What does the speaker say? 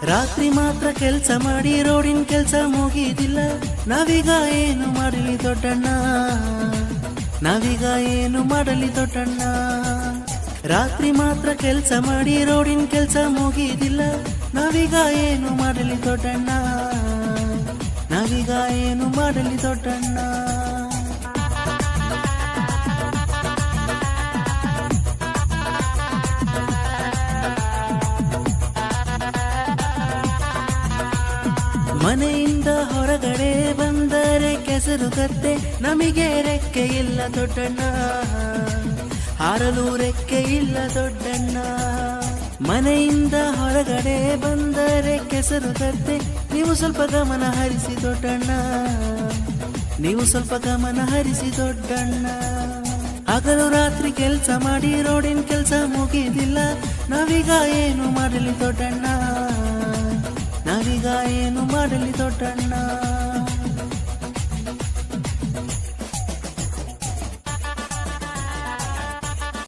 ರಾತ್ರಿ ಮಾತ್ರ ಕೆಲ್ಸ ಮಾಡಿ ರೋಡಿನ ಕೆಲ್ಸ ಮುಗಿದಿಲ್ಲ. ನಾವೀಗ ಏನು ಮಾಡಲಿ ದೊಡ್ಡಣ್ಣ, ನಾವೀಗ ಏನು ಮಾಡಲಿ ದೊಡ್ಡಣ್ಣ. ರಾತ್ರಿ ಮಾತ್ರ ಕೆಲ್ಸ ಮಾಡಿ ರೋಡಿನ ಕೆಲ್ಸ ಮುಗಿದಿಲ್ಲ. ನಾವೀಗ ಏನು ಮಾಡಲಿ ದೊಡ್ಡಣ್ಣ, ನಾವೀಗ ಏನು ಮಾಡಲಿ ದೊಡ್ಡಣ್ಣ. ಮನೆಯಿಂದ ಹೊರಗಡೆ ಬಂದರೆ ಕೆಸರು ಗದ್ದೆ, ನಮಗೆ ರೆಕ್ಕೆ ಇಲ್ಲ ದೊಡ್ಡಣ್ಣ, ಹಾರಲು ರೆಕ್ಕೆ ಇಲ್ಲ ದೊಡ್ಡಣ್ಣ. ಮನೆಯಿಂದ ಹೊರಗಡೆ ಬಂದರೆ ಕೆಸರು ಗದ್ದೆ, ನೀವು ಸ್ವಲ್ಪ ಗಮನ ಹರಿಸಿ ದೊಡ್ಡಣ್ಣ, ನೀವು ಸ್ವಲ್ಪ ಗಮನ ಹರಿಸಿ ದೊಡ್ಡಣ್ಣ. ಹಗಲು ರಾತ್ರಿ ಕೆಲ್ಸ ಮಾಡಿ ರೋಡಿನ ಕೆಲ್ಸ ಮುಗಿದಿಲ್ಲ. ನಾವೀಗ ಏನು ಮಾಡಲಿ ದೊಡ್ಡಣ್ಣ,